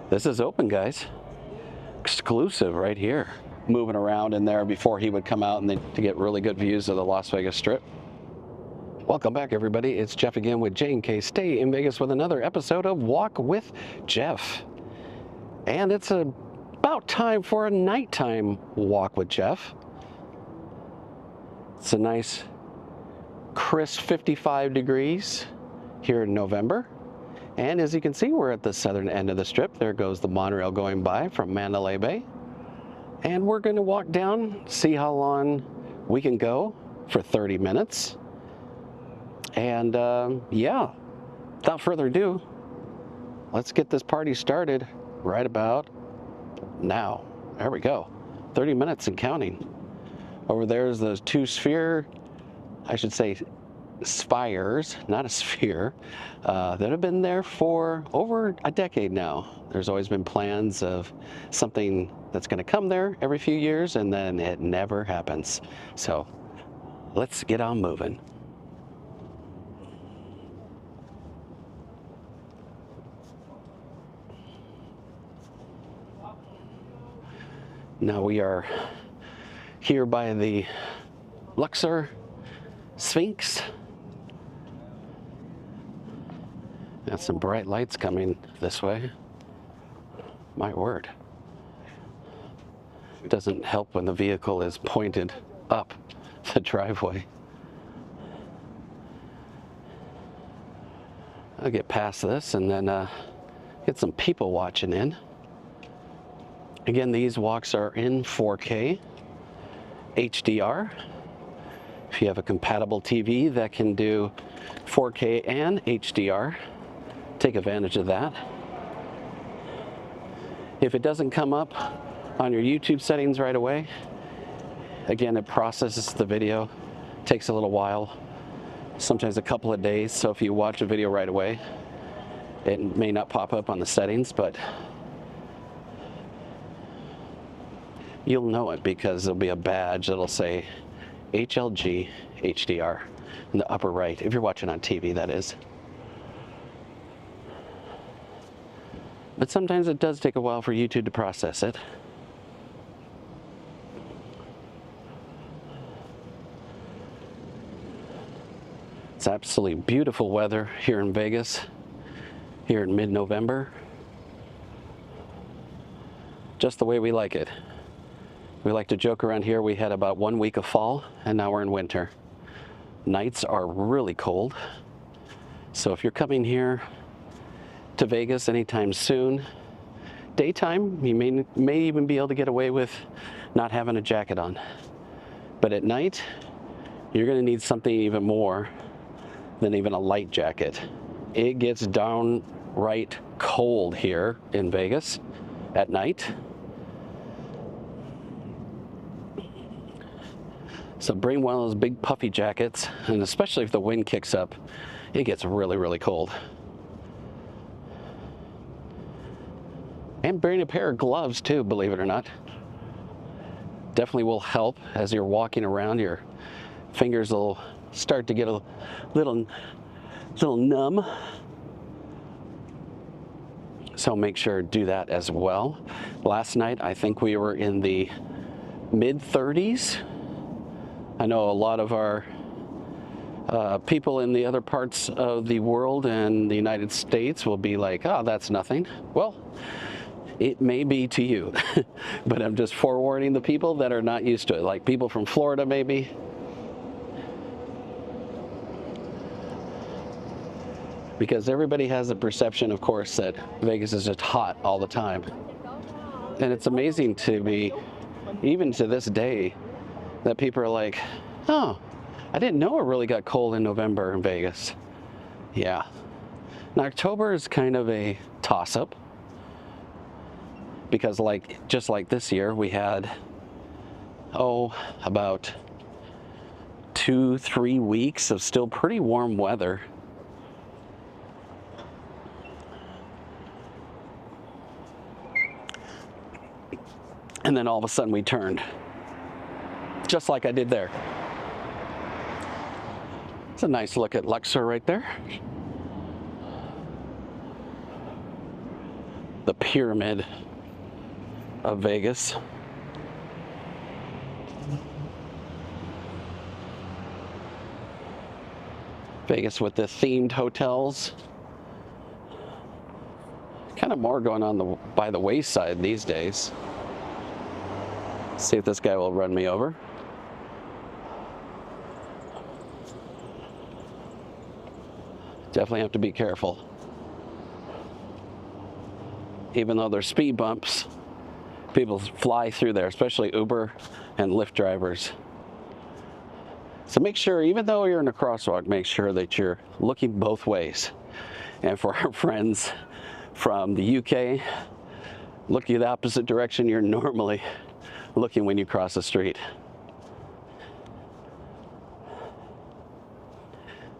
This is open, guys. Exclusive right here. Moving around in there before he would come out and then to get really good views of the Las Vegas Strip. Welcome back, everybody. It's Jeff again with J&K Stay in Vegas with another episode of Walk with Jeff. And it's about time for a nighttime walk with Jeff. It's a nice crisp 55 degrees here in November. And as you can see, we're at the southern end of the strip. There goes the monorail going by from Mandalay Bay. And we're going to walk down, see how long we can go for 30 minutes. And yeah, without further ado, let's get this party started right about now. There we go. 30 minutes and counting. Over there's those two spheres, not a sphere, that have been there for over a decade now. There's always been plans of something that's going to come there every few years, and then it never happens. So let's get on moving. Now we are here by the Luxor Sphinx. Got some bright lights coming this way. My word. It doesn't help when the vehicle is pointed up the driveway. I'll get past this and then get some people watching in. Again, these walks are in 4K HDR. If you have a compatible TV that can do 4K and HDR, take advantage of that. If it doesn't come up on your YouTube settings right away, again, it processes the video, takes a little while, sometimes a couple of days. So if you watch a video right away, it may not pop up on the settings, but you'll know it because there'll be a badge that'll say HLG HDR in the upper right, if you're watching on TV, that is. But sometimes it does take a while for YouTube to process it. It's absolutely beautiful weather here in Vegas, here in mid-November. Just the way we like it. We like to joke around here, we had about 1 week of fall, and now we're in winter. Nights are really cold. So if you're coming here to Vegas anytime soon, daytime, you may even be able to get away with not having a jacket on. But at night, you're gonna need something even more than even a light jacket. It gets downright cold here in Vegas at night. So bring one of those big puffy jackets, and especially if the wind kicks up, it gets really, really cold. And bring a pair of gloves too, believe it or not. Definitely will help as you're walking around. Your fingers will start to get a little numb. So make sure to do that as well. Last night, I think we were in the mid-30s. I know a lot of our people in the other parts of the world and the United States will be like, oh, that's nothing. Well, it may be to you, but I'm just forewarning the people that are not used to it, like people from Florida maybe. Because everybody has a perception, of course, that Vegas is just hot all the time. And it's amazing to me, even to this day, that people are like, oh, I didn't know it really got cold in November in Vegas. Yeah. Now, October is kind of a toss-up because just like this year, we had, about 2-3 weeks of still pretty warm weather. And then all of a sudden we turned. Just like I did there. It's a nice look at Luxor right there. the pyramid of Vegas. Vegas with the themed hotels. Kind of more going on by the wayside these days. See if this guy will run me over. Definitely have to be careful. Even though there's speed bumps, people fly through there, especially Uber and Lyft drivers. So make sure, even though you're in a crosswalk, make sure that you're looking both ways. And for our friends from the UK, looking the opposite direction you're normally looking when you cross the street.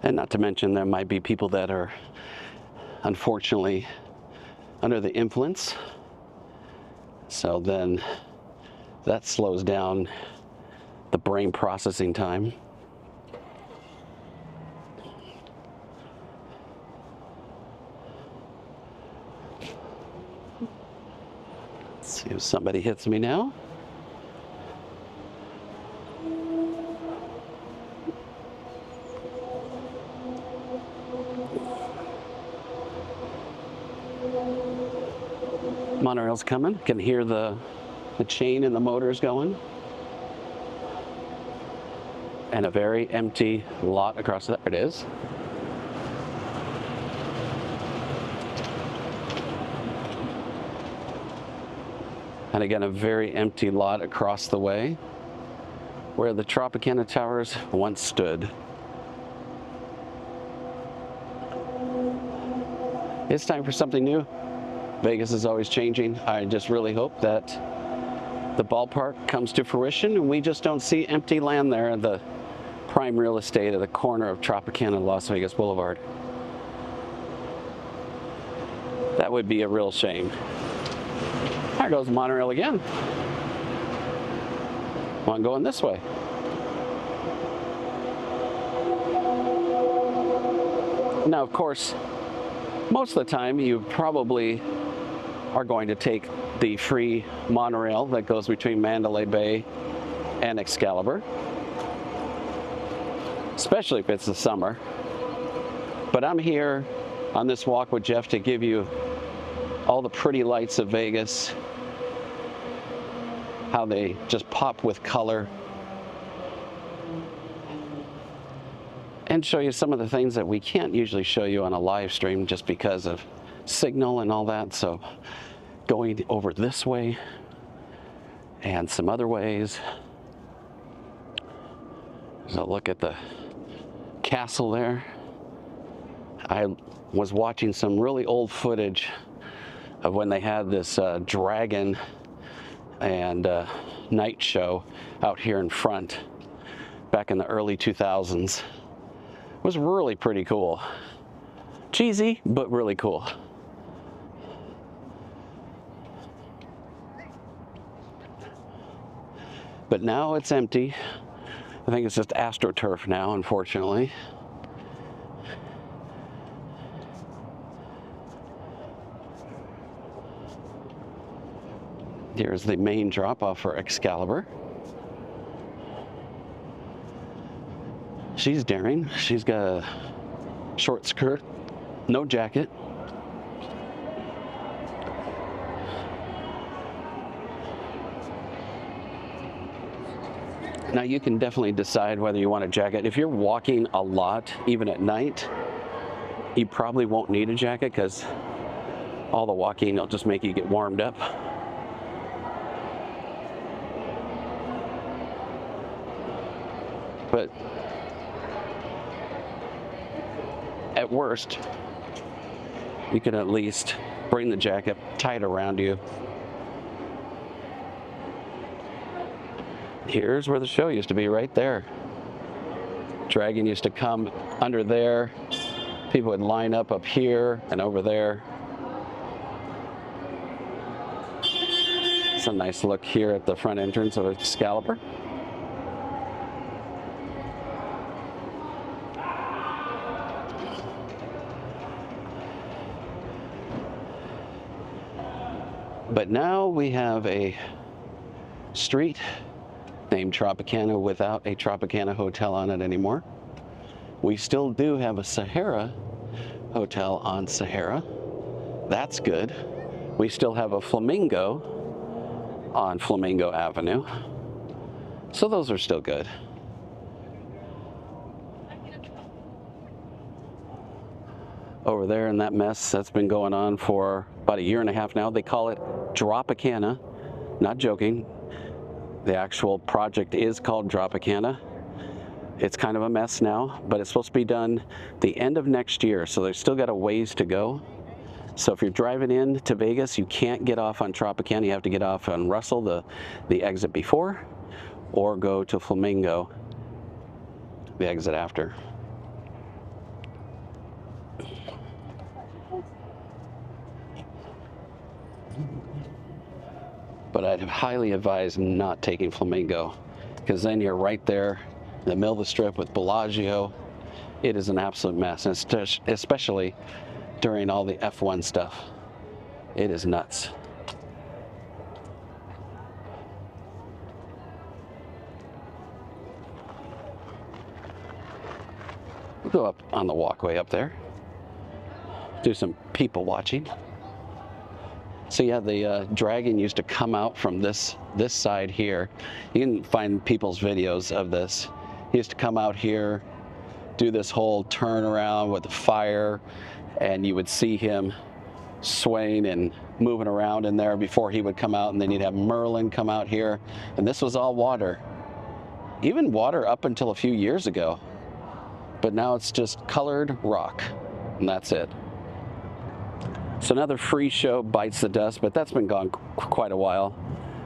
And not to mention, there might be people that are unfortunately under the influence. So then that slows down the brain processing time. Let's see if somebody hits me now. Monorail's coming. Can hear the chain and the motors going. And a very empty lot across there. It is. And again, a very empty lot across the way where the Tropicana towers once stood. It's time for something new. Vegas is always changing. I just really hope that the ballpark comes to fruition and we just don't see empty land there in the prime real estate at the corner of Tropicana and Las Vegas Boulevard. That would be a real shame. There goes the monorail again. One going this way. Now, of course, most of the time you probably are going to take the free monorail that goes between Mandalay Bay and Excalibur, especially if it's the summer. But I'm here on this walk with Jeff to give you all the pretty lights of Vegas, how they just pop with color, and show you some of the things that we can't usually show you on a live stream just because of signal and all that. So going over this way and some other ways. So look at the castle there. I was watching some really old footage of when they had this dragon and night show out here in front back in the early 2000s. It was really pretty cool. Cheesy, but really cool. But now it's empty. I think it's just AstroTurf now, unfortunately. Here's the main drop-off for Excalibur. She's daring. She's got a short skirt, no jacket. Now you can definitely decide whether you want a jacket. If you're walking a lot, even at night, you probably won't need a jacket because all the walking will just make you get warmed up. But at worst, you can at least bring the jacket tight around you. Here's where the show used to be, right there. Dragon used to come under there. People would line up here and over there. It's a nice look here at the front entrance of Excalibur. But now we have a street named Tropicana without a Tropicana hotel on it anymore. We still do have a Sahara hotel on Sahara. That's good. We still have a Flamingo on Flamingo Avenue. So those are still good. Over there in that mess that's been going on for about a year and a half now. They call it Tropicana. Not joking. The actual project is called Tropicana. It's kind of a mess now, but it's supposed to be done the end of next year, so they've still got a ways to go. So if you're driving in to Vegas, you can't get off on Tropicana. You have to get off on Russell, the exit before, or go to Flamingo, the exit after. But I'd highly advise not taking Flamingo, because then you're right there in the middle of the strip with Bellagio. It is an absolute mess, and especially during all the F1 stuff. It is nuts. We'll go up on the walkway up there, do some people watching. So yeah, the dragon used to come out from this side here. You can find people's videos of this. He used to come out here, do this whole turnaround with the fire, and you would see him swaying and moving around in there before he would come out, and then you'd have Merlin come out here, and this was all water. Even water up until a few years ago. But now it's just colored rock, and that's it. So another free show bites the dust, but that's been gone quite a while.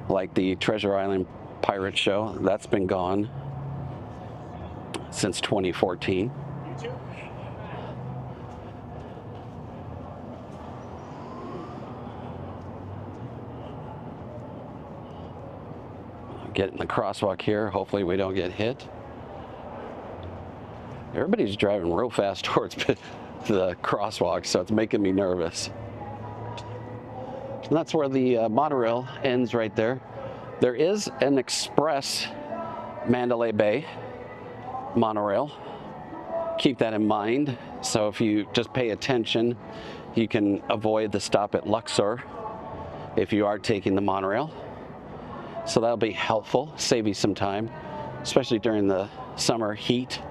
Like the Treasure Island Pirate Show, that's been gone since 2014. Get in the crosswalk here. Hopefully we don't get hit. Everybody's driving real fast towards the crosswalk, so it's making me nervous. And that's where the monorail ends right there. There is an express Mandalay Bay monorail. Keep that in mind. So if you just pay attention, you can avoid the stop at Luxor if you are taking the monorail. So that'll be helpful, save you some time, especially during the summer heat.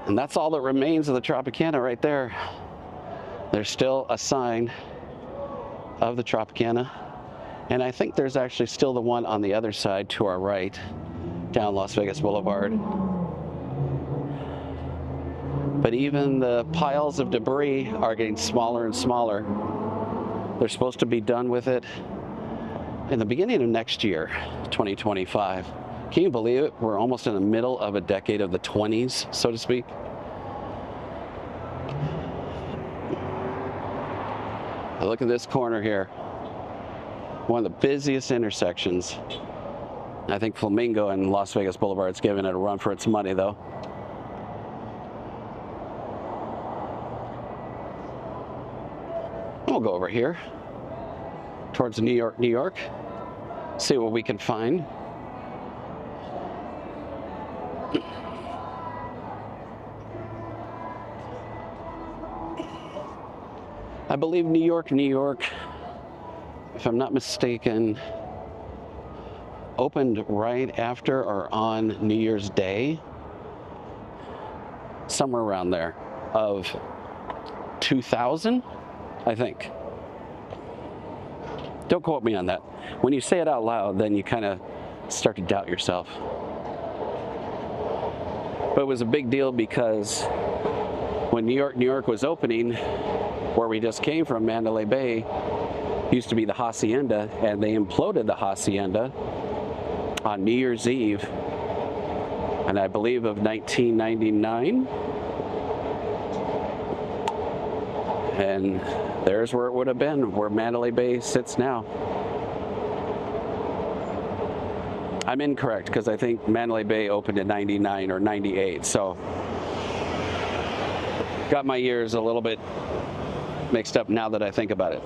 And that's all that remains of the Tropicana right there. There's still a sign of the Tropicana. And I think there's actually still the one on the other side to our right, down Las Vegas Boulevard. But even the piles of debris are getting smaller and smaller. They're supposed to be done with it in the beginning of next year, 2025. Can you believe it? We're almost in the middle of a decade of the 20s, so to speak. Now look at this corner here. One of the busiest intersections. I think Flamingo and Las Vegas Boulevard's giving it a run for its money, though. We'll go over here towards New York, New York. See what we can find. I believe New York, New York, if I'm not mistaken, opened right after or on New Year's Day, somewhere around there, of 2000, I think. Don't quote me on that. When you say it out loud, then you kind of start to doubt yourself. But it was a big deal because when New York, New York was opening, where we just came from, Mandalay Bay, used to be the Hacienda, and they imploded the Hacienda on New Year's Eve, and I believe of 1999. And there's where it would have been, where Mandalay Bay sits now. I'm incorrect, because I think Mandalay Bay opened in 99 or 98, so got my years a little bit mixed up now that I think about it.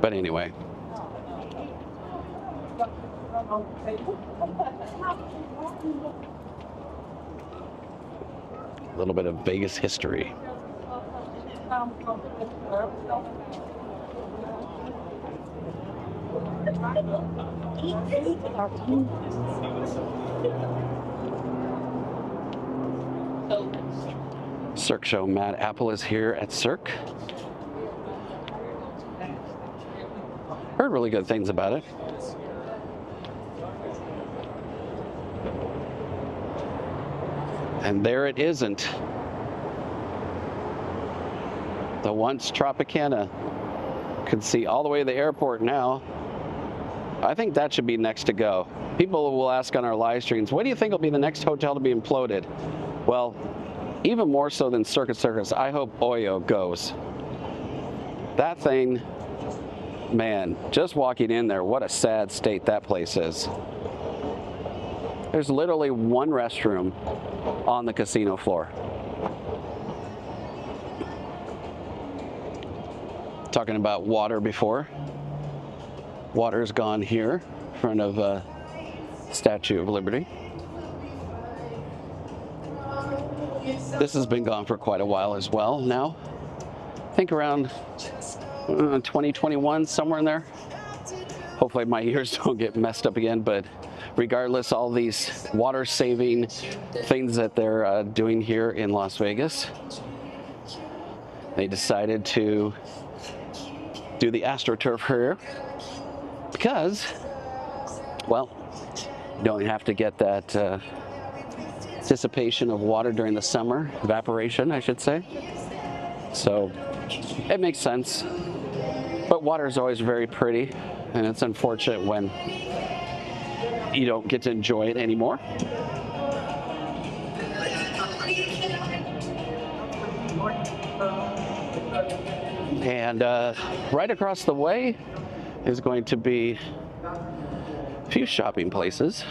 But anyway. A little bit of Vegas history. Cirque show. Matt Apple is here at Cirque. Heard really good things about it. And there it isn't. The once Tropicana. Can see all the way to the airport now. I think that should be next to go. People will ask on our live streams, what do you think will be the next hotel to be imploded? Well, even more so than Circus, I hope Oyo goes. That thing, man, just walking in there, what a sad state that place is. There's literally one restroom on the casino floor. Talking about water before. Water's gone here in front of Statue of Liberty. This has been gone for quite a while as well now. I think around 2021, somewhere in there. Hopefully my ears don't get messed up again, but regardless, all these water saving things that they're doing here in Las Vegas, they decided to do the AstroTurf here because, well, you don't have to get that dissipation of water during the summer, evaporation, I should say. So it makes sense. But water is always very pretty, and it's unfortunate when you don't get to enjoy it anymore. And right across the way is going to be a few shopping places,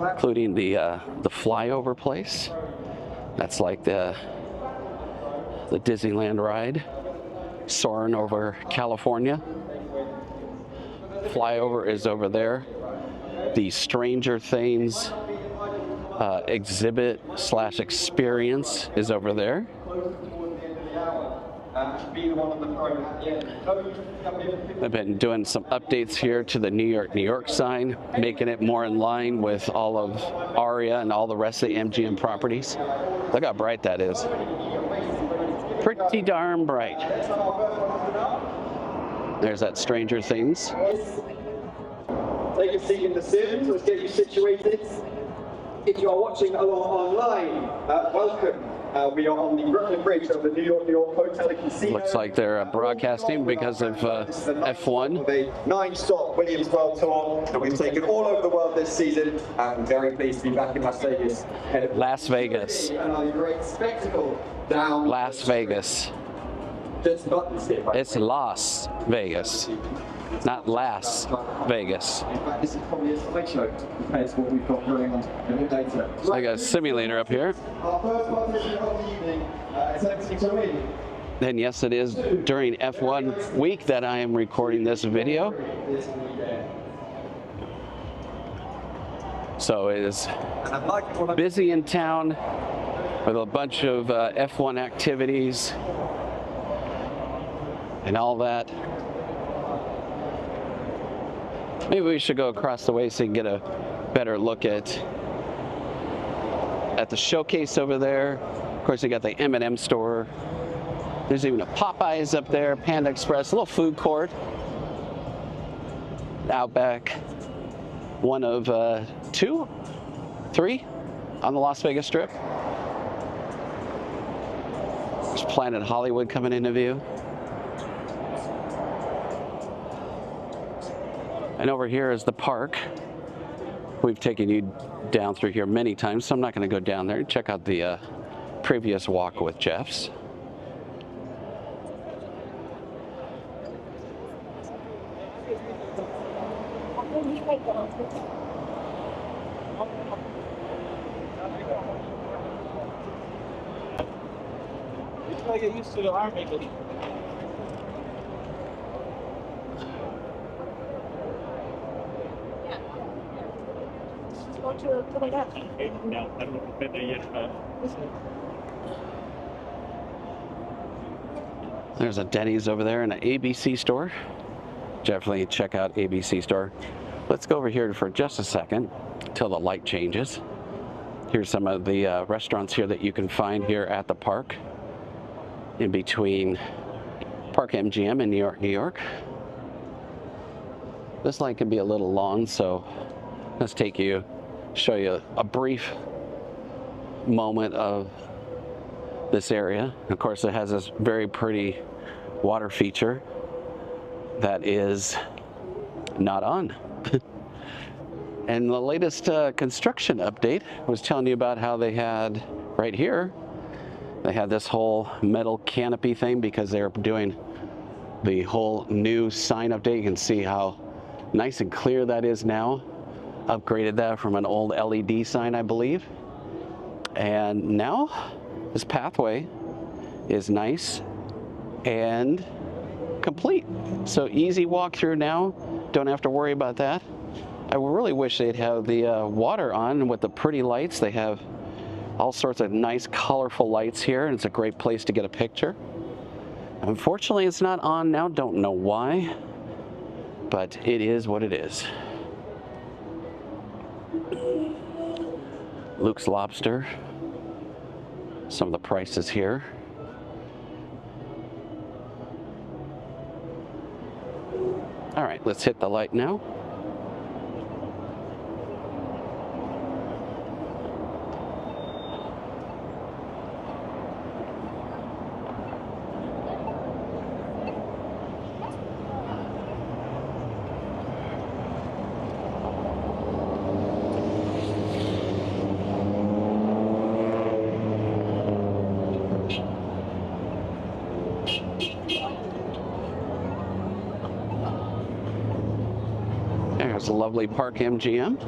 including the flyover place. That's like the Disneyland ride, soaring over California. Flyover is over there. The Stranger Things exhibit / experience is over there. I've been doing some updates here to the New York sign, making it more in line with all of Aria and all the rest of the MGM properties. Look how bright that is. Pretty darn bright. There's that Stranger Things. Take a seat in the Sims. Let's get you situated. If you are watching along online, welcome. We are on the Brooklyn Bridge of the New York Hotel and Casino. Looks like they're broadcasting because of F1. The 9-stop Williams World Tour that we've taken all over the world this season. I'm very pleased to be back in Las Vegas. Las Vegas. Another great spectacle down Las Vegas. Just buttons here. It's Las Vegas, not Las Vegas. In fact, this is probably a slideshow compared to what we've got going on a bit later. I got a simulator up here. Our first competition of the evening is empty to win. And yes, it is during F1 week that I am recording this video. So it is busy in town with a bunch of F1 activities and all that. Maybe we should go across the way so you can get a better look at the showcase over there. Of course, you got the M&M store. There's even a Popeyes up there, Panda Express, a little food court. Outback, one of 2, 3 on the Las Vegas Strip. There's Planet Hollywood coming into view. And over here is the park. We've taken you down through here many times, so I'm not going to go down there. Check out the previous walk with Jeff's. I get used to the arm English. Go to the left. Okay, no, I haven't been there yet. There's a Denny's over there and an ABC store. Definitely check out ABC store. Let's go over here for just a second until the light changes. Here's some of the restaurants here that you can find here at the park in between Park MGM in New York, New York. This light can be a little long, so let's show you a brief moment of this area. Of course, it has this very pretty water feature that is not on. And the latest construction update was telling you about how they had right here, they had this whole metal canopy thing because they're doing the whole new sign update. You can see how nice and clear that is now. Upgraded that from an old LED sign, I believe. And now this pathway is nice and complete. So easy walk through now. Don't have to worry about that. I really wish they'd have the water on with the pretty lights. They have all sorts of nice colorful lights here, and it's a great place to get a picture. Unfortunately, it's not on now. Don't know why, but it is what it is. Luke's Lobster. Some of the prices here. All right, let's hit the light now. There's a lovely Park MGM.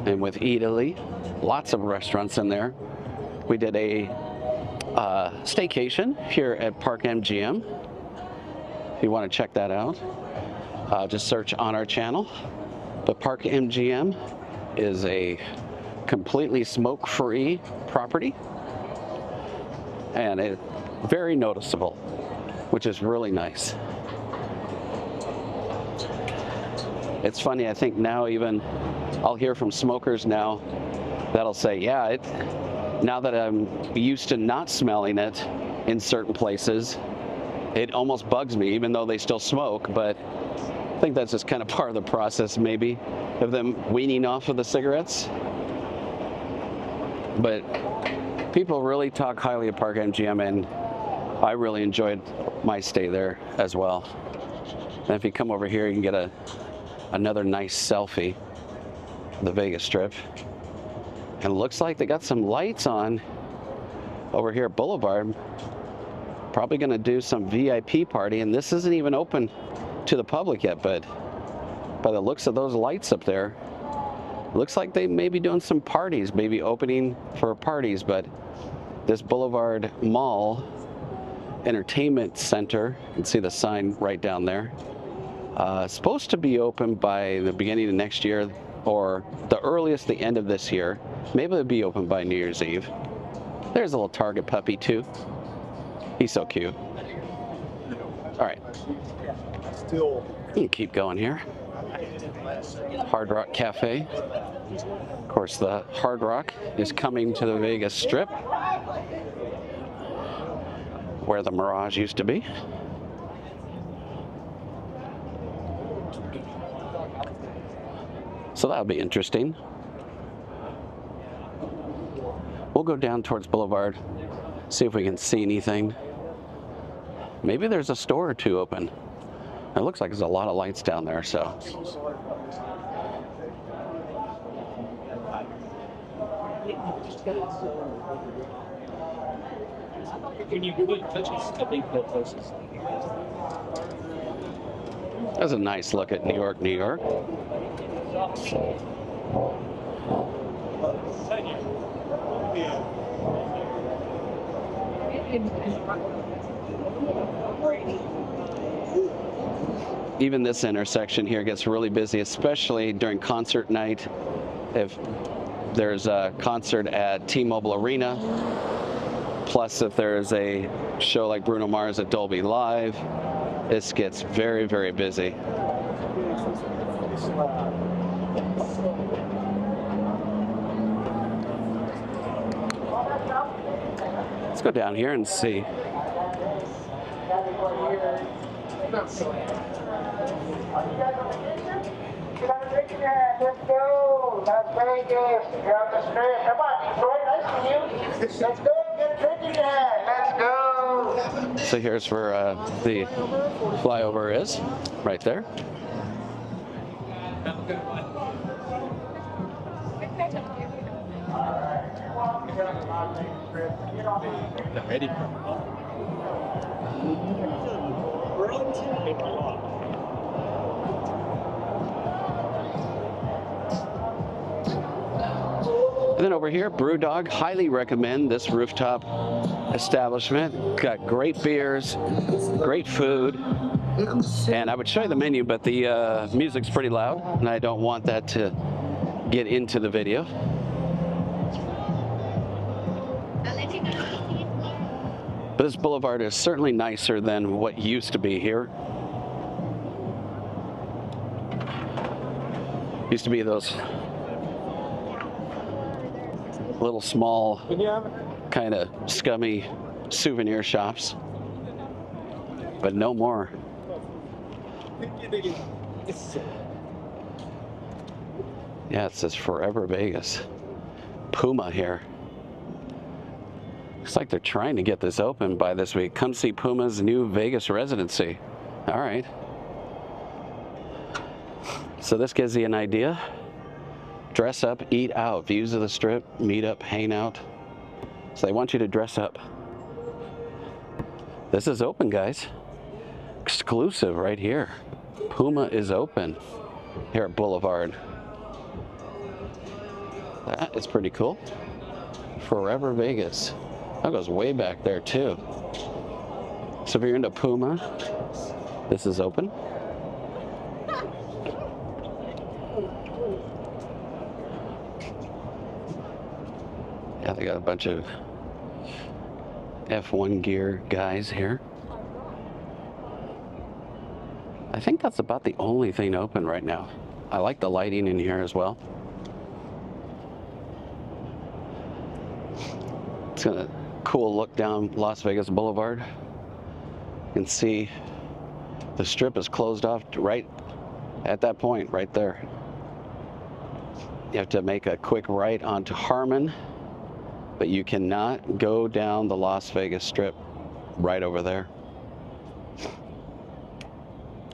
And with Italy, lots of restaurants in there. We did a staycation here at Park MGM. If you want to check that out, just search on our channel. But Park MGM is a completely smoke-free property. And it's very noticeable, which is really nice. It's funny, I think now even I'll hear from smokers now that'll say, yeah, now that I'm used to not smelling it in certain places, it almost bugs me, even though they still smoke. But I think that's just kind of part of the process, maybe, of them weaning off of the cigarettes. But people really talk highly of Park MGM, and I really enjoyed my stay there as well. And if you come over here, you can get another nice selfie of the Vegas Strip. And it looks like they got some lights on over here at Boulevard. Probably gonna do some VIP party, and this isn't even open to the public yet, but by the looks of those lights up there, looks like they may be doing some parties, maybe opening for parties. But this Boulevard Mall Entertainment Center, you can see the sign right down there, supposed to be open by the beginning of next year, or the earliest the end of this year. Maybe it'll be open by New Year's Eve. There's a little Target puppy too. He's so cute. All right, you can keep going here. Hard Rock Cafe. Of course, the Hard Rock is coming to the Vegas Strip, where the Mirage used to be. So that'll be interesting. We'll go down towards Boulevard, see if we can see anything. Maybe there's a store or two open. It looks like there's a lot of lights down there, so. That's a nice look at New York, New York. Even this intersection here gets really busy, especially during concert night. If there's a concert at T-Mobile Arena, plus if there's a show like Bruno Mars at Dolby Live, this gets very, very busy. Let's go down here and see. Let's go, Las Vegas. You're on the strip. Come on, Detroit. Nice to meet you. Let's go, get a drink in your hand. Let's go. So here's where the flyover is, right there. Ready? And then over here, Brewdog, highly recommend this rooftop establishment. Got great beers, great food, and I would show you the menu, but the music's pretty loud, and I don't want that to get into the video. But this boulevard is certainly nicer than what used to be here. Used to be those little small, kind of scummy souvenir shops, but no more. Yeah, it says Forever Vegas. Puma here. Looks like they're trying to get this open by this week. Come see Puma's new Vegas residency. All right. So this gives you an idea. Dress up, eat out, views of the strip, meet up, hang out. So they want you to dress up. This is open, guys. Exclusive right here. Puma is open here at Boulevard. That is pretty cool. Forever Vegas. That goes way back there too. So if you're into Puma, this is open. Yeah, they got a bunch of F1 gear guys here. I think that's about the only thing open right now. I like the lighting in here as well. It's got a cool look down Las Vegas Boulevard. You can see the strip is closed off right at that point right there. You have to make a quick right onto Harmon, but you cannot go down the Las Vegas Strip right over there.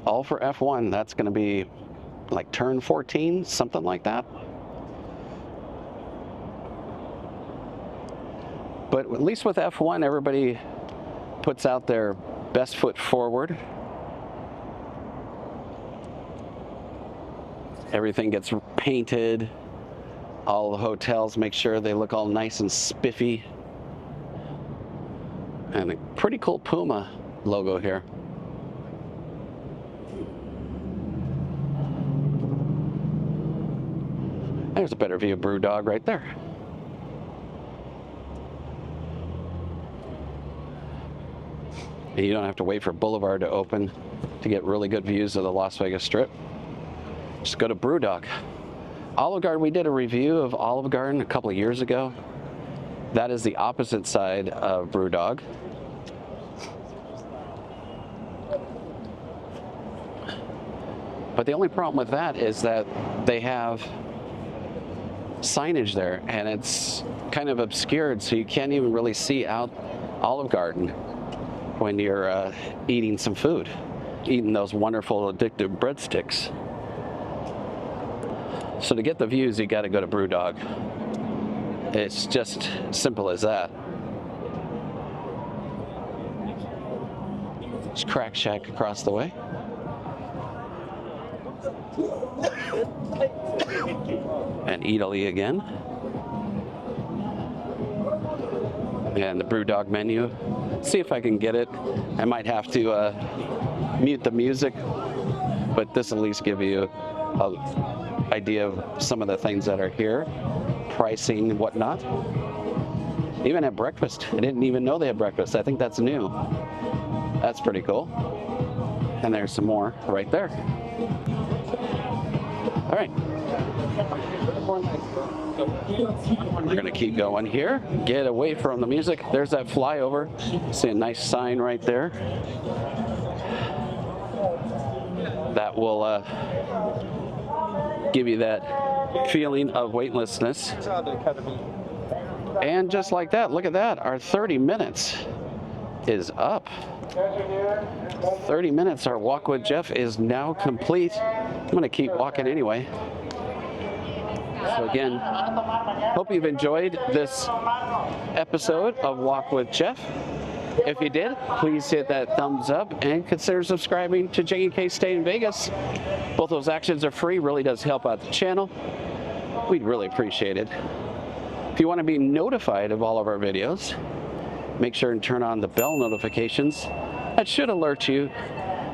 All for F1. That's going to be like turn 14, something like that. But at least with F1, everybody puts out their best foot forward. Everything gets painted. All the hotels make sure they look all nice and spiffy. And a pretty cool Puma logo here. There's a better view of Brewdog right there. And you don't have to wait for Boulevard to open to get really good views of the Las Vegas Strip. Just go to Brewdog. Olive Garden, we did a review of Olive Garden a couple of years ago. That is the opposite side of Brewdog. But the only problem with that is that they have signage there and it's kind of obscured, so you can't even really see out Olive Garden when you're eating some food, eating those wonderful addictive breadsticks. So to get the views, you got to go to Brewdog. It's just simple as that. There's Crack Shack across the way. And Italy again. and the BrewDog menu. See if I can get it. I might have to mute the music, but this will at least give you an idea of some of the things that are here, pricing and whatnot. Even at breakfast. I didn't even know they had breakfast. I think that's new. That's pretty cool. And there's some more right there. All right. We're gonna keep going here. Get away from the music. There's that flyover. See a nice sign right there. That will give you that feeling of weightlessness. And just like that, look at that. Our 30 minutes is up. 30 minutes, our walk with Jeff is now complete. I'm gonna keep walking anyway. So again, hope you've enjoyed this episode of Walk with Jeff. If you did, please hit that thumbs up and consider subscribing to J&K Stay in Vegas. Both those actions are free, really does help out the channel. We'd really appreciate it. If you want to be notified of all of our videos, make sure and turn on the bell notifications. That should alert you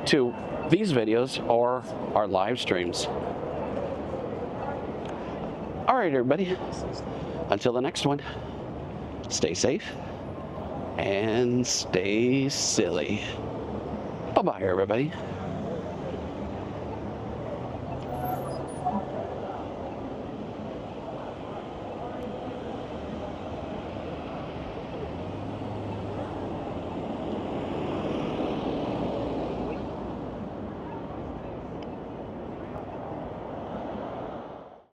to these videos or our live streams. All right, everybody. Until the next one, stay safe and stay silly. Bye-bye, everybody.